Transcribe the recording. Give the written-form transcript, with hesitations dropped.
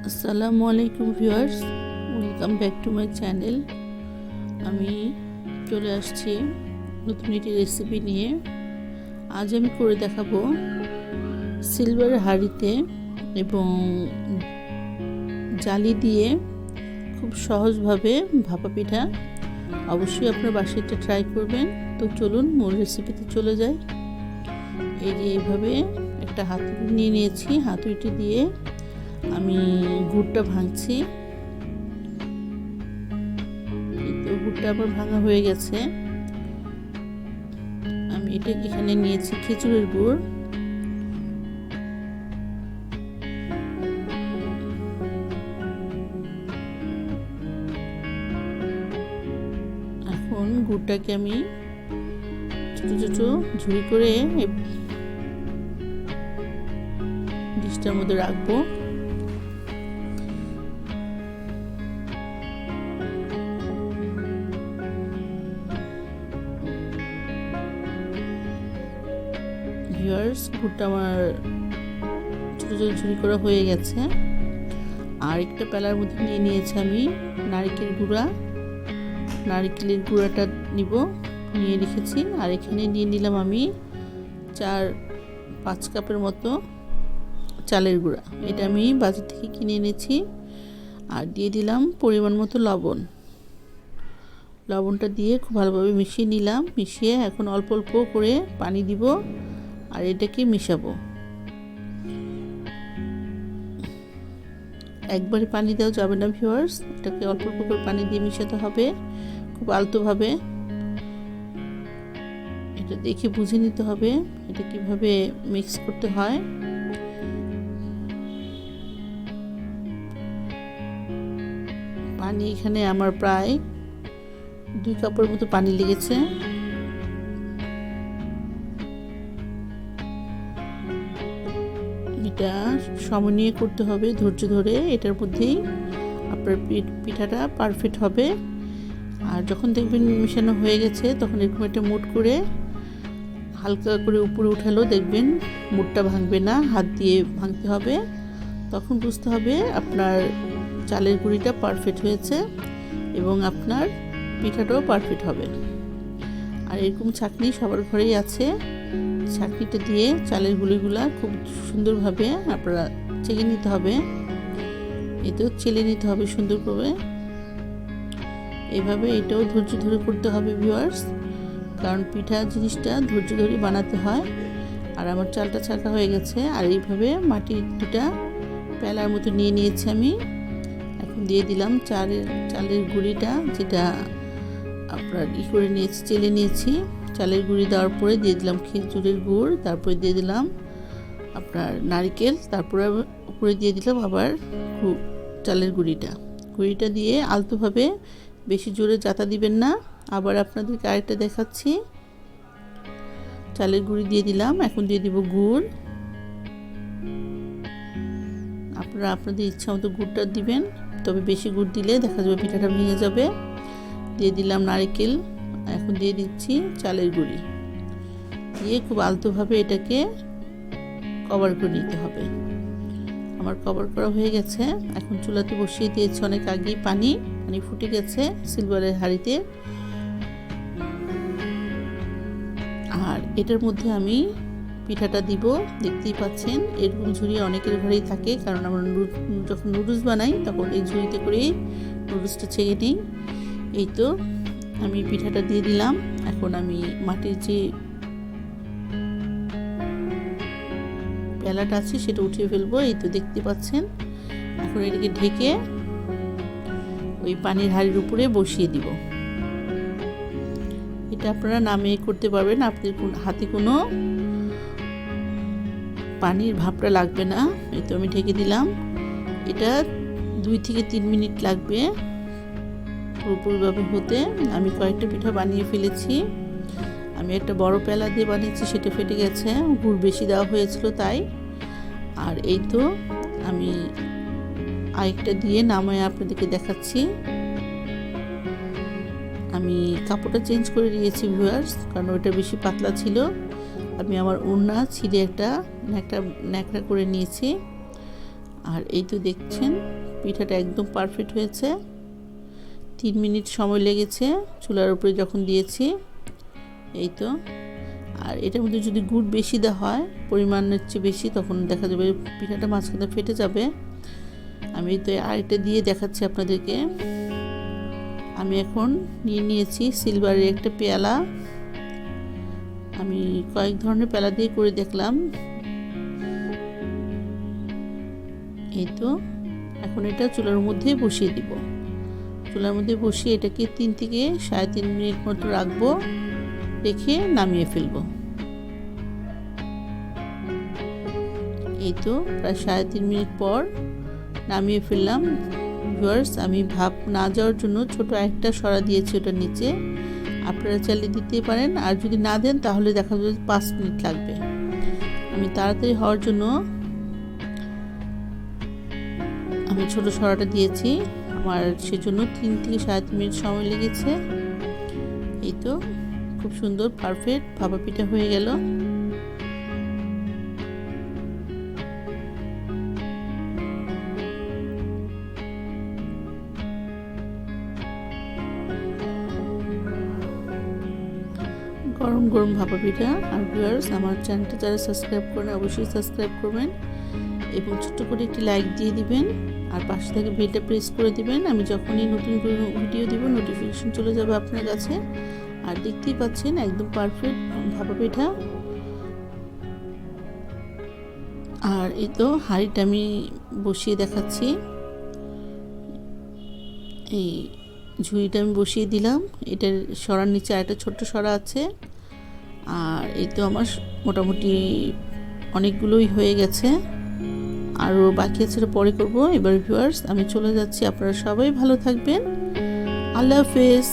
আসসালামু আলাইকুম viewers, welcome back to my channel. আমি চলে আসছি নতুন একটি রেসিপি নিয়ে। আজ আমি করে দেখাবো সিলভার হাঁড়িতে এবং জালি দিয়ে খুব সহজভাবে ভাপা পিঠা। অবশ্যই আপনার বাসায় এটা ট্রাই করবেন। তো চলুন মূল রেসিপিতে চলে যাই। এই যে এইভাবে একটা হাতুড়ি নিয়ে নিয়েছি, হাতুড়িটি দিয়ে আমি গুড়টা ভাঙছি। তো গুড়টা আমার ভাঙা হয়ে গেছে। আমি এটা এখানে নিয়েছি খেজুরের গুড়। এখন গুড়টাকে আমি ছোট ছোট ঝুড়ি করে ডিশটার মধ্যে রাখবো। ভিউয়ার্স, গুড়টা আমার ছোটো ছোটো ঝুড়ি করা হয়ে গেছে। আর একটা প্যালার মধ্যে নিয়ে নিয়েছি আমি নারকেল গুঁড়া। নারকেলের গুঁড়াটা নিয়ে রেখেছি। আর এখানে নিয়ে নিলাম আমি 4-5 কাপের মতো চালের গুঁড়া। এটা আমি বাজার থেকে কিনে এনেছি। আর দিয়ে দিলাম পরিমাণ মতো লবণ। লবণটা দিয়ে খুব ভালোভাবে মিশিয়ে নিলাম। মিশিয়ে এখন অল্প অল্প করে পানি দিব আর এটাকে মিশাবো। একবারে পানি দেওয়া যাবে না ভিউয়ার্স, এটাকে অল্প অল্প করে পানি দিয়ে মিশাতে হবে খুব আলতোভাবে। এটা দেখে বুঝে নিতে হবে এটা কিভাবে মিক্স করতে হয়। পানি এখানে আমার প্রায় 2 কাপের মতো পানি লেগেছে। এটা সময় নিয়ে করতে হবে, ধৈর্য ধরে। এটার মধ্যেই আপনার পিঠাটা পারফেক্ট হবে। আর যখন দেখবেন মিশানো হয়ে গেছে তখন এরকম একটা মুঠ করে হালকা করে উপরে উঠালেও দেখবেন মুঠটা ভাঙবে না, হাত দিয়ে ভাঙতে হবে। তখন বুঝতে হবে আপনার চালের গুঁড়িটা পারফেক্ট হয়েছে এবং আপনার পিঠাটাও পারফেক্ট হবে। আর এরকম ছাঁকনি সবার ঘরেই আছে। ছাঁকনিটা দিয়ে চালের গুঁড়িগুলা খুব সুন্দরভাবে আপনারা চেলে নিতে হবে। এতেও চেলে নিতে হবে সুন্দর করে। এভাবে এটাও ধৈর্য ধরে করতে হবে ভিউয়ার্স, কারণ পিঠা জিনিসটা ধৈর্য ধরে বানাতে হয়। আর আমার চালটা ছাঁকা হয়ে গেছে। আর এইভাবে মাটির 2টা প্যালার মতো নিয়ে নিয়েছি আমি। এখন দিয়ে দিলাম চালের গুঁড়িটা, যেটা আপনার করে নিয়েছি, চেলে নিয়েছি। চালের গুঁড়ি দেওয়ার পরে দিয়ে দিলাম খেজুরের গুড়, তারপরে দিয়ে দিলাম আপনার নারকেল, তারপরে উপরে দিয়ে দিলাম আবার চালের গুঁড়িটা দিয়ে আলতোভাবে, বেশি জোরে জাতা দিবেন না। আবার আপনাদেরকে আরেকটা দেখাচ্ছি। চালের গুঁড়ি দিয়ে দিলাম, এখন দিয়ে দিব গুড়। আপনারা আপনাদের ইচ্ছা মতো গুড়টা দিবেন, তবে বেশি গুড় দিলে দেখা যাবে পিঠাটা ভেঙে যাবে। দিয়ে দিলাম নারকেল, এখন দিয়ে দিচ্ছি চালের গুঁড়ি। দিয়ে খুব আলতোভাবে এটাকে কভার করে নিতে হবে। আমার কভার করা হয়ে গেছে। এখন চুলাতে বসিয়ে দিয়েছি অনেক আগেই পানি ফুটে গেছে সিলভারের হাঁড়িতে। আর এটার মধ্যে আমি পিঠাটা দিব। দেখতেই পাচ্ছেন এরকম ঝুড়ি অনেকের ঘরেই থাকে, কারণ আমরা যখন নুডলস বানাই তখন এই ঝুড়িতে করেই নুডলসটা ছেঁকে নিই। এই তো আমি পিঠাটা দিয়ে দিলাম। এখন আমি মাটির যে প্যালাটা আছে সেটা উঠিয়ে ফেলবো। এই তো দেখতে পাচ্ছেন। এখন এটাকে ঢেকে ওই পানির হাঁড়ির উপরে বসিয়ে দিব। এটা আপনারা নামিয়ে করতে পারবেন, আপনাদের হাতে কোনো পানির ভাপটা লাগবে না। এই তো আমি ঢেকে দিলাম। এটা 2 থেকে 3 মিনিট লাগবে পুরোপুরিভাবে হতে। আমি কয়েকটা পিঠা বানিয়ে ফেলেছি। আমি একটা বড় প্যালা দিয়ে বানিয়েছি, সেটা ফেটে গেছে, গুড় বেশি দেওয়া হয়েছিল তাই। আর এই তো আমি আরেকটা দিয়ে নামায় আপনাদেরকে দেখাচ্ছি। আমি কাপড়টা চেঞ্জ করে নিয়েছি ভিউয়ার্স, কারণ ওইটা বেশি পাতলা ছিল। আমি আমার ওড়না ছিঁড়ে একটা ন্যাকড়া করে নিয়েছি। আর এই তো দেখছেন পিঠাটা একদম পারফেক্ট হয়েছে। 3 মিনিট সময় লেগেছে চুলার উপরে যখন দিয়েছি। এই তো। আর এটার মধ্যে যদি গুড় বেশি দেওয়া হয়, পরিমাণের চেয়ে বেশি, তখন দেখা যাবে পিঠাটা মাঝখানে ফেটে যাবে। আমি তো আরেকটা দিয়ে দেখাচ্ছি আপনাদেরকে। আমি এখন নিয়েছি সিলভারের একটা পেয়ালা। আমি কয়েক ধরনের পেয়ালা দিয়ে করে দেখলাম। এই তো, এখন এটা চুলার মধ্যে বসিয়ে দিব। চুলার মধ্যে বসিয়ে এটাকে 3 থেকে 3.5 মিনিট মতো রাখবো, রেখে নামিয়ে ফেলবো। এই তো প্রায় 3.5 মিনিট পর নামিয়ে ফেললাম। ভিউয়ার্স, আমি ভাপ না যাওয়ার জন্য ছোট একটা সরা দিয়েছি ওটার নিচে। আপনারা চালিয়ে দিতে পারেন, আর যদি না দেন তাহলে দেখা যাবে 5 মিনিট লাগবে। আমি তাড়াতাড়ি হওয়ার জন্য আমি ছোট সরাটা দিয়েছি। আমার সেজন্য 3 থেকে 3.5 মিনিট সময় লেগেছে। এই তো খুব সুন্দর পারফেক্ট ভাপা পিঠা হয়ে গেল। গরম গরম ভাপা পিঠা। আর ভিউয়ার্স, আমার চ্যানেলটা যারা সাবস্ক্রাইব করেন অবশ্যই সাবস্ক্রাইব করবেন এবং ছোট্ট করে একটি লাইক দিয়ে দিবেন, আর পাশে থেকে বেলটা প্রেস করে দিবেন। আমি যখনই নতুন ভিডিও দিব নোটিফিকেশন চলে যাবে আপনার কাছে। আর দেখতেই পাচ্ছেন একদম পারফেক্ট ভাপা পিঠা। আর এই তো হাঁড়িটা আমি বসিয়ে দেখাচ্ছি। এই ঝুড়িটা আমি বসিয়ে দিলাম। এটার সরার নিচে আরেকটা ছোট্ট সরা আছে। আর এই তো আমার মোটামুটি অনেকগুলোই হয়ে গেছে, আরও বাকি আছে, পরে করব। এবার ভিউয়ার্স, আমি চলে যাচ্ছি। আপনারা সবাই ভালো থাকবেন। আল্লাহ হাফেজ।